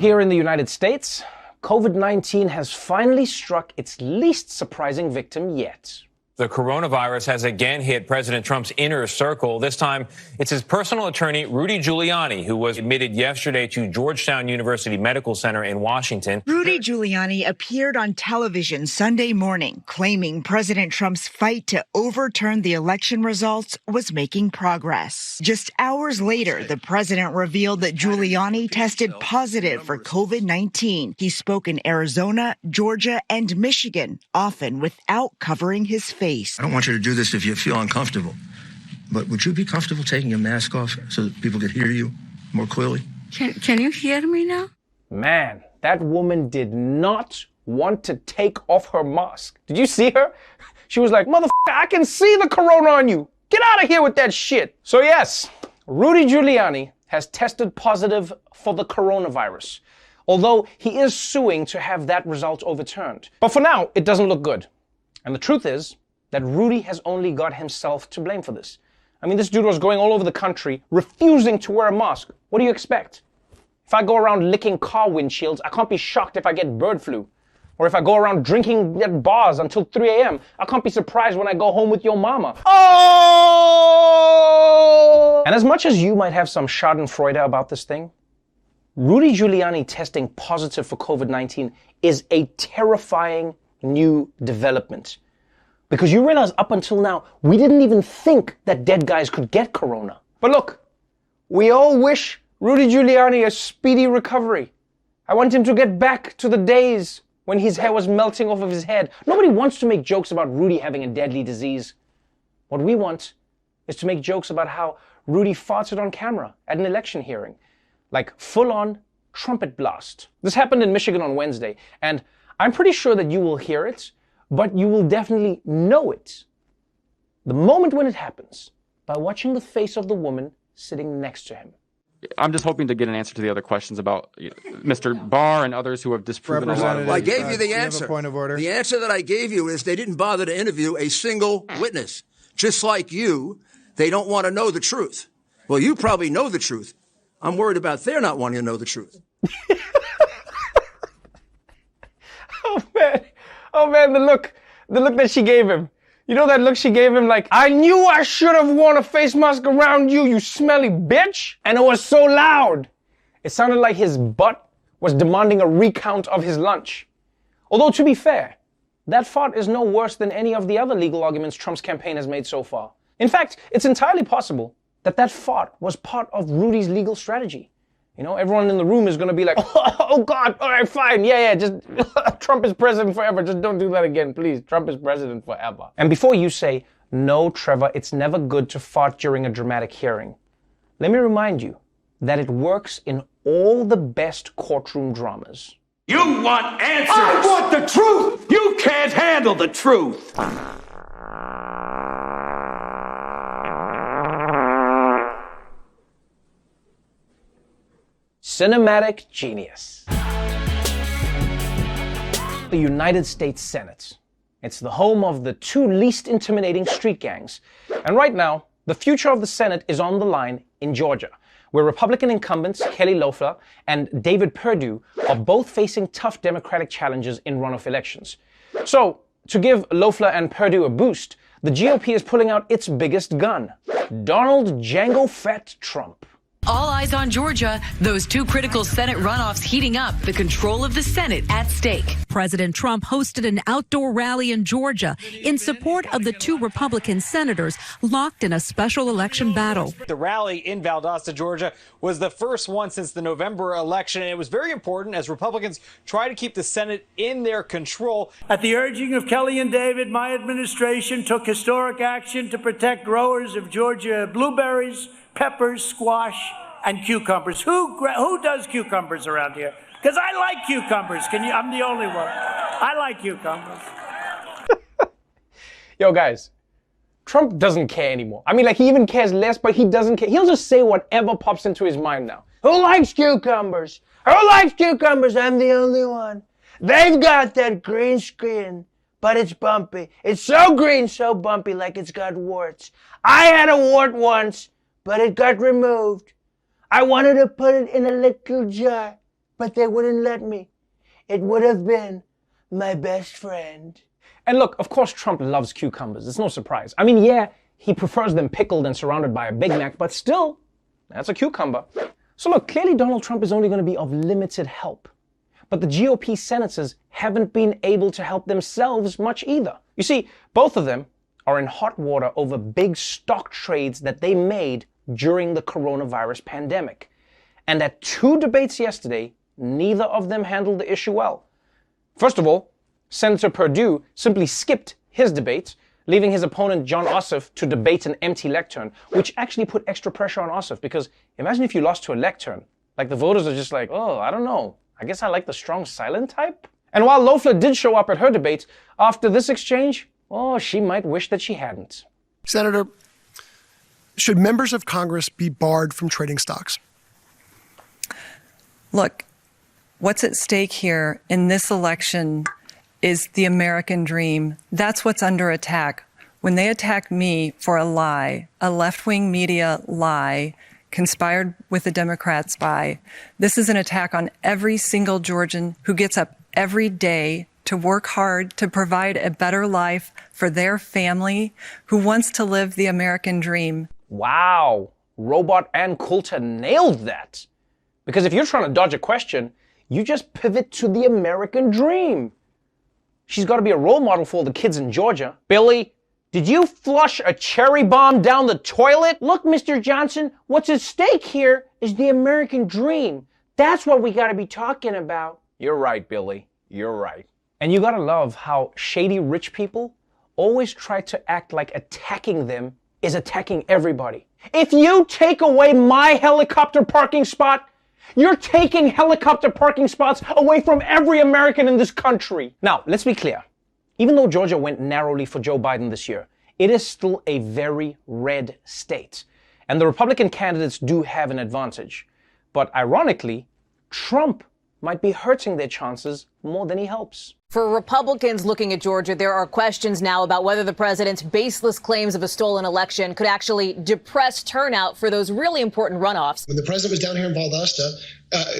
here in the United States, COVID-19 has finally struck its least surprising victim yet. The coronavirus has again hit President Trump's inner circle. This time, it's his personal attorney, Rudy Giuliani, who was admitted yesterday to Georgetown University Medical Center in Washington. Rudy Giuliani appeared on television Sunday morning, claiming President Trump's fight to overturn the election results was making progress. Just hours later, the president revealed that Giuliani tested positive for COVID-19. He spoke in Arizona, Georgia, and Michigan, often without covering his face. I don't want you to do this if you feel uncomfortable, but would you be comfortable taking your mask off so that people could hear you more clearly? Can you hear me now? Man, that woman did not want to take off her mask. Did you see her? She was like, motherfucker, I can see the corona on you. Get out of here with that shit. So yes, Rudy Giuliani has tested positive for the coronavirus, although he is suing to have that result overturned. But for now, it doesn't look good. And the truth is that Rudy has only got himself to blame for this. I mean, this dude was going all over the country, refusing to wear a mask. What do you expect? If I go around licking car windshields, I can't be shocked if I get bird flu. Or if I go around drinking at bars until 3 a.m., I can't be surprised when I go home with your mama. Oh! And as much as you might have some schadenfreude about this thing, Rudy Giuliani testing positive for COVID-19 is a terrifying new development. Because you realize up until now, we didn't even think that dead guys could get corona. But look, we all wish Rudy Giuliani a speedy recovery. I want him to get back to the days when his hair was melting off of his head. Nobody wants to make jokes about Rudy having a deadly disease. What we want is to make jokes about how Rudy farted on camera at an election hearing. Like full-on trumpet blast. This happened in Michigan on Wednesday, and I'm pretty sure that you will hear it, but you will definitely know it the moment when it happens by watching the face of the woman sitting next to him. I'm just hoping to get an answer to the other questions about Mr. Barr and others who have disproven a lot of. Well, I gave you the answer. Point of order. The answer that I gave you is they didn't bother to interview a single witness. Just like you, they don't want to know the truth. Well, you probably know the truth. I'm worried about their not wanting to know the truth. Oh man, the look that she gave him. You know that look she gave him, like, I knew I should have worn a face mask around you, you smelly bitch. And it was so loud. It sounded like his butt was demanding a recount of his lunch. Although to be fair, that fart is no worse than any of the other legal arguments Trump's campaign has made so far. In fact, it's entirely possible that that fart was part of Rudy's legal strategy. You know, everyone in the room is going to be like, oh God, all right, fine, yeah, just Trump is president forever, just don't do that again, please. Trump is president forever. And before you say, no, Trevor, it's never good to fart during a dramatic hearing, let me remind you that it works in all the best courtroom dramas. You want answers! I want the truth! You can't handle the truth! Cinematic genius. The United States Senate. It's the home of the two least intimidating street gangs. And right now, the future of the Senate is on the line in Georgia, where Republican incumbents Kelly Loeffler and David Perdue are both facing tough Democratic challenges in runoff elections. So, to give Loeffler and Perdue a boost, the GOP is pulling out its biggest gun, Donald Django Fat Trump. All eyes on Georgia. Those two critical Senate runoffs heating up, the control of the Senate at stake. President Trump hosted an outdoor rally in Georgia in support of the two Republican senators locked in a special election battle. The rally in Valdosta, Georgia, was the first one since the November election, and it was very important as Republicans try to keep the Senate in their control. At the urging of Kelly and David, my administration took historic action to protect growers of Georgia blueberries, peppers, squash, and cucumbers. Who does cucumbers around here? Because I like cucumbers. I'm the only one. I like cucumbers. Yo, guys, Trump doesn't care anymore. I mean, like, he even cares less, but he doesn't care. He'll just say whatever pops into his mind now. Who likes cucumbers? Who likes cucumbers? I'm the only one. They've got that green screen, but it's bumpy. It's so green, so bumpy, like it's got warts. I had a wart once, but it got removed. I wanted to put it in a little jar, but they wouldn't let me. It would have been my best friend. And look, of course Trump loves cucumbers. It's no surprise. I mean, yeah, he prefers them pickled and surrounded by a Big Mac, but still, that's a cucumber. So look, clearly Donald Trump is only going to be of limited help. But the GOP senators haven't been able to help themselves much either. You see, both of them are in hot water over big stock trades that they made during the coronavirus pandemic. And at 2 debates yesterday, neither of them handled the issue well. First of all, Senator Perdue simply skipped his debate, leaving his opponent John Ossoff to debate an empty lectern, which actually put extra pressure on Ossoff, because imagine if you lost to a lectern. Like, the voters are just like, oh, I don't know. I guess I like the strong silent type. And while Loeffler did show up at her debate, after this exchange, oh, she might wish that she hadn't. Senator, should members of Congress be barred from trading stocks? Look, what's at stake here in this election is the American dream. That's what's under attack. When they attack me for a lie, a left-wing media lie, conspired with the Democrats by, this is an attack on every single Georgian who gets up every day to work hard to provide a better life for their family, who wants to live the American dream. Wow, Robot and Coulter nailed that. Because if you're trying to dodge a question, you just pivot to the American dream. She's got to be a role model for all the kids in Georgia. Billy, did you flush a cherry bomb down the toilet? Look, Mr. Johnson, what's at stake here is the American dream. That's what we got to be talking about. You're right, Billy. You're right. And you got to love how shady rich people always try to act like attacking them is attacking everybody. If you take away my helicopter parking spot, you're taking helicopter parking spots away from every American in this country. Now, let's be clear. Even though Georgia went narrowly for Joe Biden this year, it is still a very red state. And the Republican candidates do have an advantage. But ironically, Trump might be hurting their chances more than he helps. For Republicans looking at Georgia, there are questions now about whether the president's baseless claims of a stolen election could actually depress turnout for those really important runoffs. When the president was down here in Valdosta,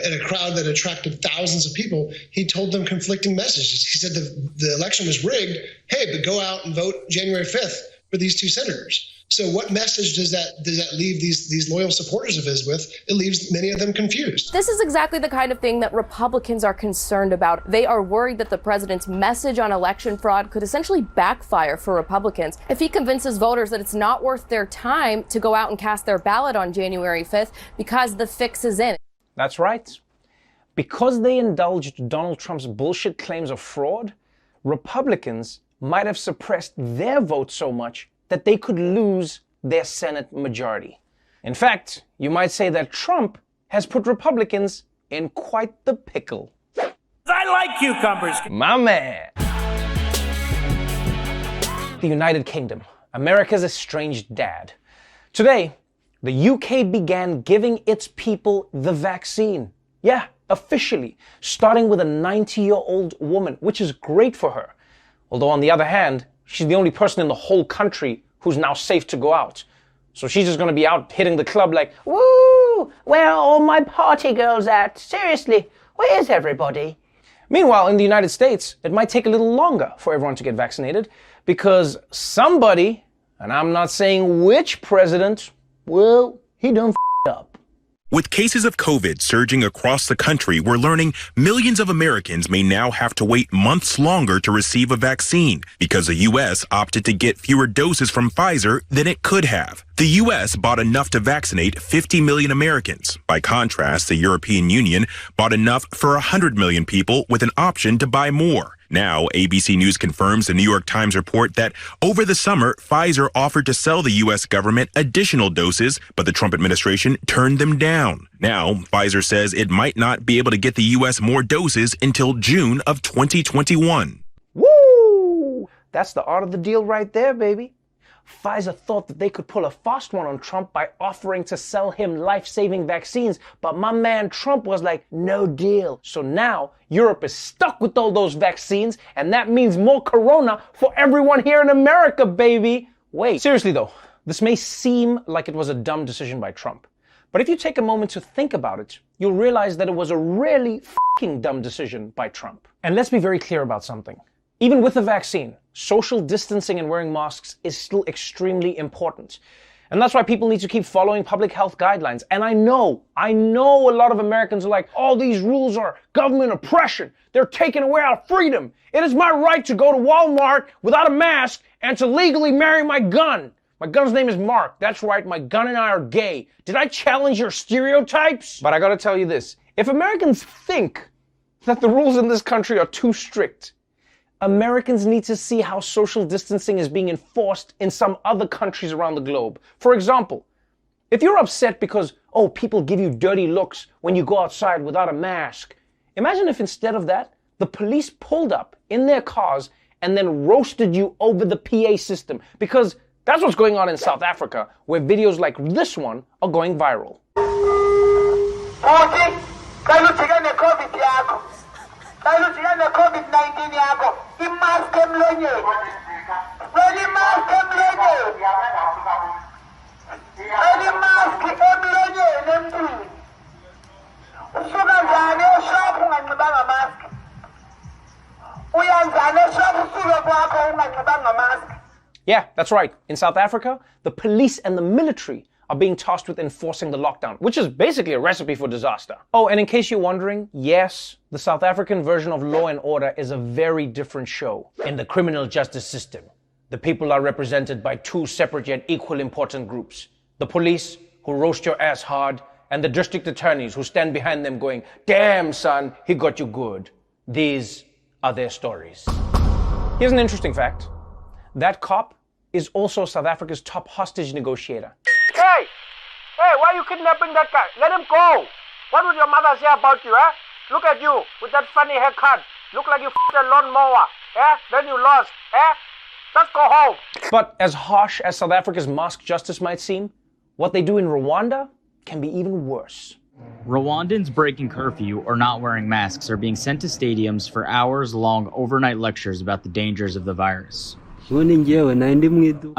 in a crowd that attracted thousands of people, he told them conflicting messages. He said the election was rigged. Hey, but go out and vote January 5th for these two senators. So what message does that leave these loyal supporters of his with? It leaves many of them confused. This is exactly the kind of thing that Republicans are concerned about. They are worried that the president's message on election fraud could essentially backfire for Republicans if he convinces voters that it's not worth their time to go out and cast their ballot on January 5th because the fix is in. That's right. Because they indulged Donald Trump's bullshit claims of fraud, Republicans might have suppressed their vote so much that they could lose their Senate majority. In fact, you might say that Trump has put Republicans in quite the pickle. I like cucumbers. My man. The United Kingdom, America's estranged dad. Today, the UK began giving its people the vaccine. Yeah, officially, starting with a 90-year-old woman, which is great for her. Although on the other hand, she's the only person in the whole country who's now safe to go out. So she's just gonna be out hitting the club like, woo, where are all my party girls at? Seriously, where's everybody? Meanwhile, in the United States, it might take a little longer for everyone to get vaccinated because somebody, and I'm not saying which president, well, he done f***ed up. With cases of COVID surging across the country, we're learning millions of Americans may now have to wait months longer to receive a vaccine because the U.S. opted to get fewer doses from Pfizer than it could have. The U.S. bought enough to vaccinate 50 million Americans. By contrast, the European Union bought enough for 100 million people with an option to buy more. Now, ABC News confirms the New York Times report that over the summer, Pfizer offered to sell the U.S. government additional doses, but the Trump administration turned them down. Now, Pfizer says it might not be able to get the U.S. more doses until June of 2021. Woo! That's the art of the deal right there, baby. Pfizer thought that they could pull a fast one on Trump by offering to sell him life-saving vaccines, but my man Trump was like, no deal. So now Europe is stuck with all those vaccines, and that means more corona for everyone here in America, baby. Wait, seriously though, this may seem like it was a dumb decision by Trump, But if you take a moment to think about it, you'll realize that it was a really fucking dumb decision by Trump. And let's be very clear about something. Even with the vaccine, social distancing and wearing masks is still extremely important. And that's why people need to keep following public health guidelines. And I know a lot of Americans are like, all these rules are government oppression. They're taking away our freedom. It is my right to go to Walmart without a mask and to legally marry my gun. My gun's name is Mark. That's right, my gun and I are gay. Did I challenge your stereotypes? But I gotta tell you this. If Americans think that the rules in this country are too strict, Americans need to see how social distancing is being enforced in some other countries around the globe. For example, if you're upset because, people give you dirty looks when you go outside without a mask, imagine if instead of that, the police pulled up in their cars and then roasted you over the PA system. Because that's what's going on in South Africa, where videos like this one are going viral. COVID-19 yako imask emlonyeni leli mask emlonyeni emntwini usuka njani eshop unganxibanga mask uyanjani eshop usuke kwakho unganxibanga mask. Yeah, that's right. In South Africa, the police and the military are being tasked with enforcing the lockdown, which is basically a recipe for disaster. Oh, and in case you're wondering, yes, the South African version of Law and Order is a very different show. In the criminal justice system, the people are represented by two separate yet equal important groups. The police, who roast your ass hard, and the district attorneys who stand behind them going, damn son, he got you good. These are their stories. Here's an interesting fact. That cop is also South Africa's top hostage negotiator. Hey, why are you kidnapping that guy? Let him go. What would your mother say about you, Look at you with that funny haircut. Look like you f***ed a lawnmower, Then you lost, Let's go home. But as harsh as South Africa's mask justice might seem, what they do in Rwanda can be even worse. Rwandans breaking curfew or not wearing masks are being sent to stadiums for hours-long overnight lectures about the dangers of the virus. I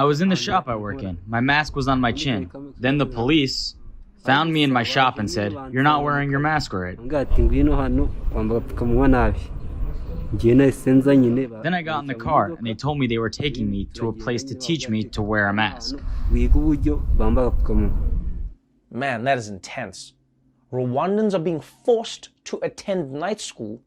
was in the shop I work in. My mask was on my chin. Then the police found me in my shop and said, "You're not wearing your mask right." Then I got in the car and they told me they were taking me to a place to teach me to wear a mask. Man, that is intense. Rwandans are being forced to attend night school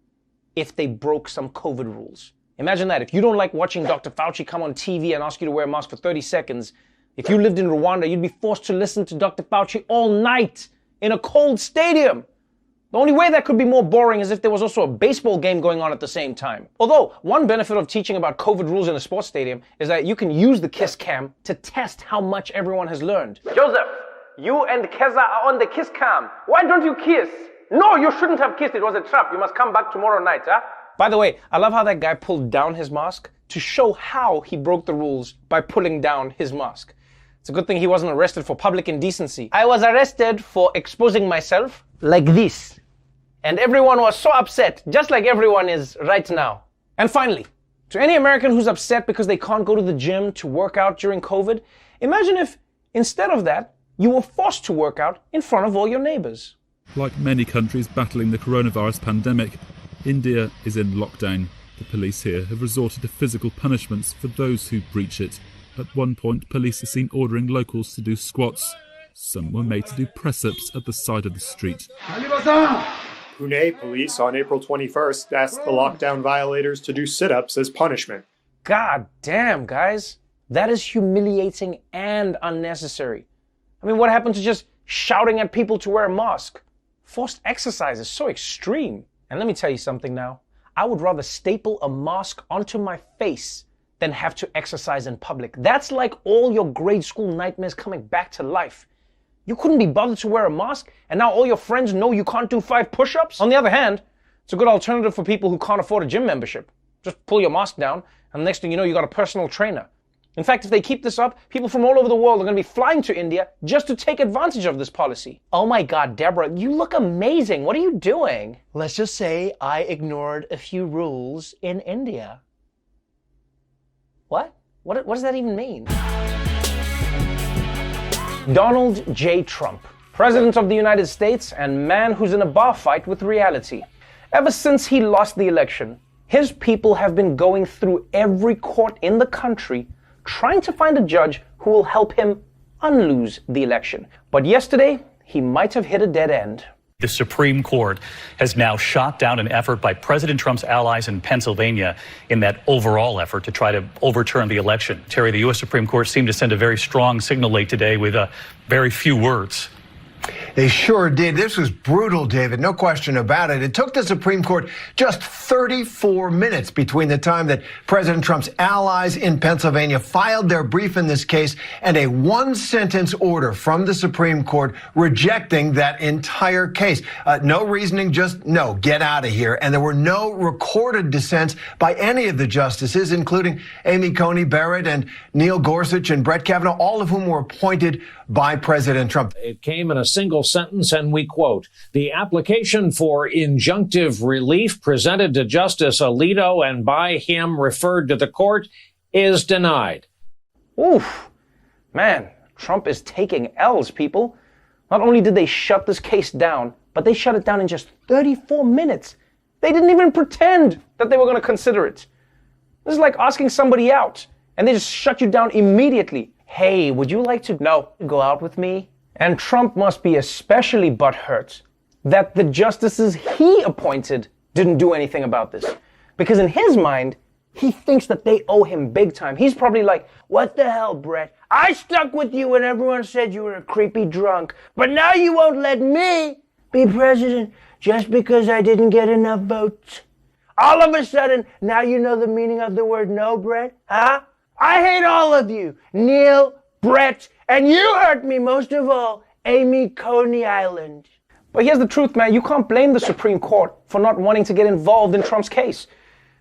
if they broke some COVID rules. Imagine that. If you don't like watching Dr. Fauci come on TV and ask you to wear a mask for 30 seconds, if you lived in Rwanda, you'd be forced to listen to Dr. Fauci all night in a cold stadium. The only way that could be more boring is if there was also a baseball game going on at the same time. Although, one benefit of teaching about COVID rules in a sports stadium is that you can use the kiss cam to test how much everyone has learned. Joseph, you and Keza are on the kiss cam. Why don't you kiss? No, you shouldn't have kissed. It was a trap. You must come back tomorrow night, By the way, I love how that guy pulled down his mask to show how he broke the rules by pulling down his mask. It's a good thing he wasn't arrested for public indecency. I was arrested for exposing myself like this. And everyone was so upset, just like everyone is right now. And finally, to any American who's upset because they can't go to the gym to work out during COVID, imagine if, instead of that, you were forced to work out in front of all your neighbors. Like many countries battling the coronavirus pandemic, India is in lockdown. The police here have resorted to physical punishments for those who breach it. At one point, police are seen ordering locals to do squats. Some were made to do press-ups at the side of the street. Pune police on April 21st asked the lockdown violators to do sit-ups as punishment. God damn, guys. That is humiliating and unnecessary. I mean, what happened to just shouting at people to wear a mask? Forced exercise is so extreme. And let me tell you something now. I would rather staple a mask onto my face than have to exercise in public. That's like all your grade school nightmares coming back to life. You couldn't be bothered to wear a mask, and now all your friends know you can't do 5 push-ups? On the other hand, it's a good alternative for people who can't afford a gym membership. Just pull your mask down, and the next thing you know, you got a personal trainer. In fact, if they keep this up, people from all over the world are going to be flying to India just to take advantage of this policy. Oh my God, Deborah, you look amazing. What are you doing? Let's just say I ignored a few rules in India. What? What does that even mean? Donald J. Trump, President of the United States and man who's in a bar fight with reality. Ever since he lost the election, his people have been going through every court in the country trying to find a judge who will help him unlose the election. But yesterday, he might have hit a dead end. The Supreme Court has now shot down an effort by President Trump's allies in Pennsylvania in that overall effort to try to overturn the election. Terry, the U.S. Supreme Court seemed to send a very strong signal late today with very few words. They sure did. This was brutal, David. No question about it. It took the Supreme Court just 34 minutes between the time that President Trump's allies in Pennsylvania filed their brief in this case and a one-sentence order from the Supreme Court rejecting that entire case. No reasoning, just no, get out of here. And there were no recorded dissents by any of the justices, including Amy Coney Barrett and Neil Gorsuch and Brett Kavanaugh, all of whom were appointed by President Trump. It came in a single sentence, and we quote, "The application for injunctive relief presented to Justice Alito and by him referred to the court is denied." Oof. Man, Trump is taking L's, people. Not only did they shut this case down, but they shut it down in just 34 minutes. They didn't even pretend that they were going to consider it. This is like asking somebody out, and they just shut you down immediately. Hey, would you like to go out with me? And Trump must be especially butthurt that the justices he appointed didn't do anything about this. Because in his mind, he thinks that they owe him big time. He's probably like, what the hell, Brett? I stuck with you when everyone said you were a creepy drunk, but now you won't let me be president just because I didn't get enough votes. All of a sudden, now you know the meaning of the word no, Brett? Huh? I hate all of you. Neil, Brett, and you hurt me most of all, Amy Coney Island. But here's the truth, man. You can't blame the Supreme Court for not wanting to get involved in Trump's case.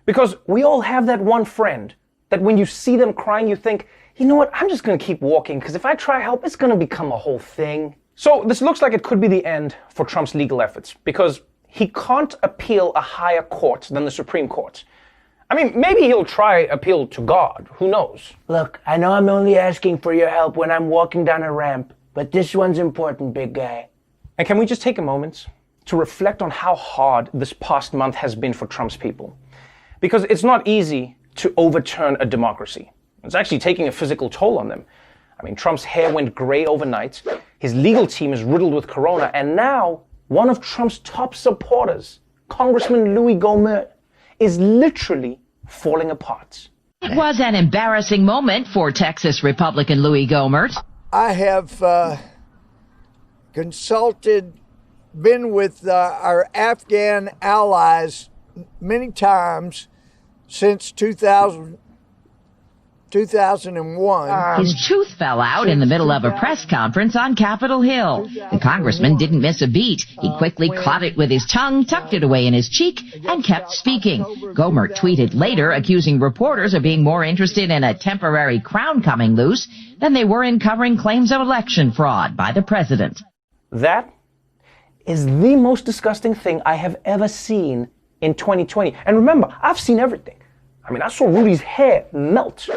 Because we all have that one friend that when you see them crying, you think, you know what, I'm just going to keep walking because if I try help, it's going to become a whole thing. So this looks like it could be the end for Trump's legal efforts because he can't appeal a higher court than the Supreme Court. I mean, maybe he'll try appeal to God. Who knows? Look, I know I'm only asking for your help when I'm walking down a ramp, but this one's important, big guy. And can we just take a moment to reflect on how hard this past month has been for Trump's people? Because it's not easy to overturn a democracy. It's actually taking a physical toll on them. I mean, Trump's hair went gray overnight, his legal team is riddled with corona, and now one of Trump's top supporters, Congressman Rudy Giuliani, is literally falling apart. It was an embarrassing moment for Texas Republican Rudy Giuliani. I have been with our Afghan allies many times since 2001. His tooth fell out in the middle of a press conference on Capitol Hill. The congressman didn't miss a beat. He quickly caught it with his tongue, tucked it away in his cheek, and kept speaking. Gohmert tweeted later, accusing reporters of being more interested in a temporary crown coming loose than they were in covering claims of election fraud by the president. That is the most disgusting thing I have ever seen in 2020. And remember, I've seen everything. I mean, I saw Rudy's hair melt.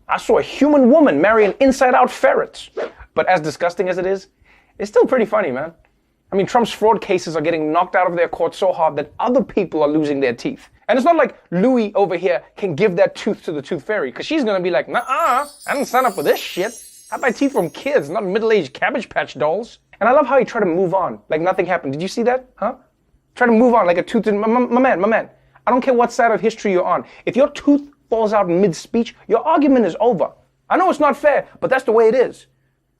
I saw a human woman marry an inside-out ferret. But as disgusting as it is, it's still pretty funny, man. I mean, Trump's fraud cases are getting knocked out of their court so hard that other people are losing their teeth. And it's not like Louie over here can give that tooth to the tooth fairy, because she's going to be like, nuh-uh, I didn't sign up for this shit. I buy teeth from kids, not middle-aged Cabbage Patch dolls. And I love how he tried to move on, like nothing happened. Did you see that? Huh? Try to move on like a tooth. My man. I don't care what side of history you're on. If your tooth falls out mid-speech, your argument is over. I know it's not fair, but that's the way it is.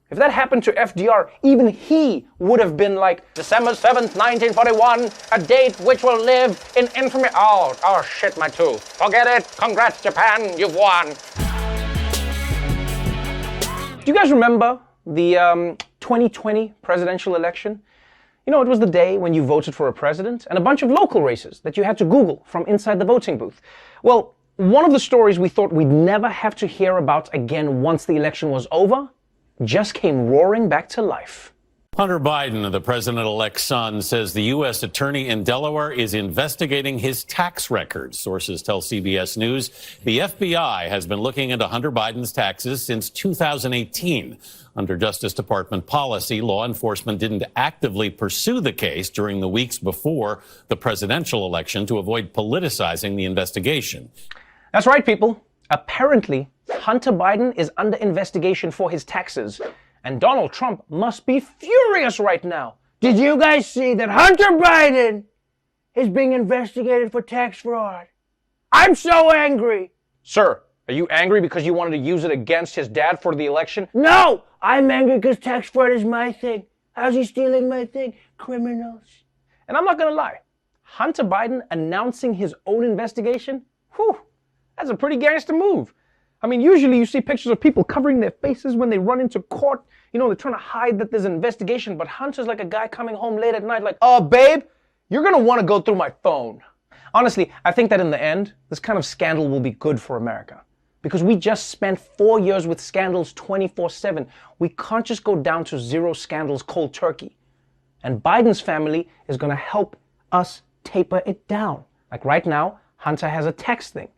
If that happened to FDR, even he would have been like, December 7th, 1941, a date which will live in infamy. Oh shit, my tooth. Forget it. Congrats, Japan, you've won. Do you guys remember the 2020 presidential election? You know, it was the day when you voted for a president and a bunch of local races that you had to Google from inside the voting booth. Well, one of the stories we thought we'd never have to hear about again once the election was over just came roaring back to life. Hunter Biden, the president-elect's son, says the U.S. attorney in Delaware is investigating his tax records. Sources tell CBS News the FBI has been looking into Hunter Biden's taxes since 2018. Under Justice Department policy, law enforcement didn't actively pursue the case during the weeks before the presidential election to avoid politicizing the investigation. That's right, people. Apparently, Hunter Biden is under investigation for his taxes. And Donald Trump must be furious right now. Did you guys see that Hunter Biden is being investigated for tax fraud? I'm so angry. Sir, are you angry because you wanted to use it against his dad for the election? No, I'm angry because tax fraud is my thing. How's he stealing my thing? Criminals. And I'm not going to lie. Hunter Biden announcing his own investigation? Whew, that's a pretty gangster move. I mean, usually you see pictures of people covering their faces when they run into court. You know, they're trying to hide that there's an investigation, but Hunter's like a guy coming home late at night like, babe, you're going to want to go through my phone. Honestly, I think that in the end, this kind of scandal will be good for America. Because we just spent 4 years with scandals 24/7. We can't just go down to 0 scandals cold turkey. And Biden's family is going to help us taper it down. Like right now, Hunter has a tax thing.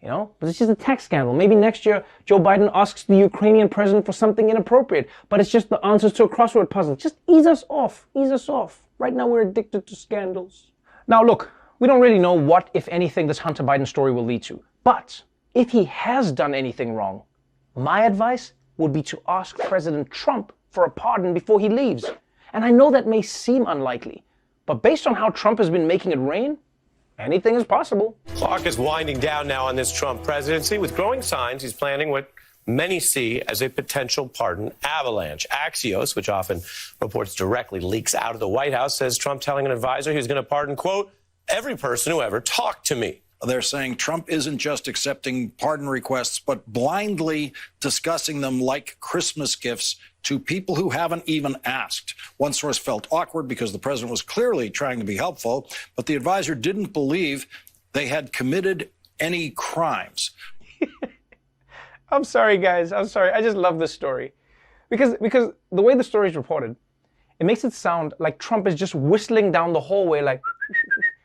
You know, but it's just a tax scandal. Maybe next year, Joe Biden asks the Ukrainian president for something inappropriate, but it's just the answers to a crossword puzzle. Just ease us off. Ease us off. Right now, we're addicted to scandals. Now, look, we don't really know what, if anything, this Hunter Biden story will lead to. But if he has done anything wrong, my advice would be to ask President Trump for a pardon before he leaves. And I know that may seem unlikely, but based on how Trump has been making it rain, anything is possible. Clock is winding down now on this Trump presidency. With growing signs, he's planning what many see as a potential pardon avalanche. Axios, which often reports directly leaks out of the White House, says Trump telling an advisor he was going to pardon, quote, every person who ever talked to me. They're saying Trump isn't just accepting pardon requests, but blindly discussing them like Christmas gifts to people who haven't even asked. One source felt awkward because the president was clearly trying to be helpful, but the advisor didn't believe they had committed any crimes. I'm sorry, guys. I'm sorry. I just love this story. Because the way the story is reported, it makes it sound like Trump is just whistling down the hallway like,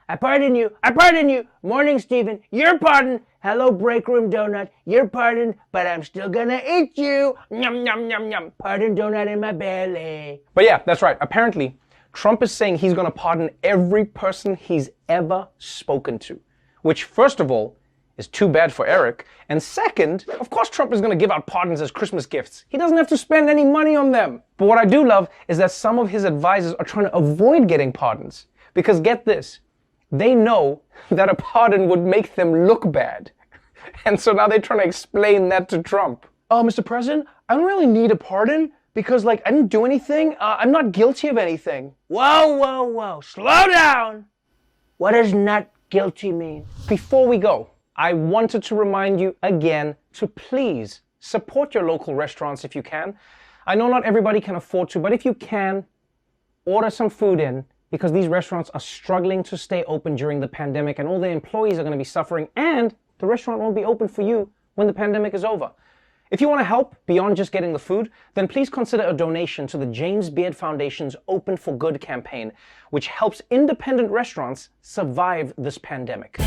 I pardon you. I pardon you. Morning, Stephen. You're pardoned. Hello, break room donut. You're pardoned, but I'm still gonna eat you. Yum, yum, yum, yum. Pardon donut in my belly. But yeah, that's right. Apparently, Trump is saying he's gonna pardon every person he's ever spoken to. Which, first of all, is too bad for Eric. And second, of course Trump is gonna give out pardons as Christmas gifts. He doesn't have to spend any money on them. But what I do love is that some of his advisors are trying to avoid getting pardons. Because get this, they know that a pardon would make them look bad. And so now they're trying to explain that to Trump. Oh, Mr. President, I don't really need a pardon because, I didn't do anything. I'm not guilty of anything. Whoa, whoa, whoa. Slow down. What does not guilty mean? Before we go, I wanted to remind you again to please support your local restaurants if you can. I know not everybody can afford to, but if you can, order some food in. Because these restaurants are struggling to stay open during the pandemic and all their employees are going to be suffering and the restaurant won't be open for you when the pandemic is over. If you want to help beyond just getting the food, then please consider a donation to the James Beard Foundation's Open for Good campaign, which helps independent restaurants survive this pandemic.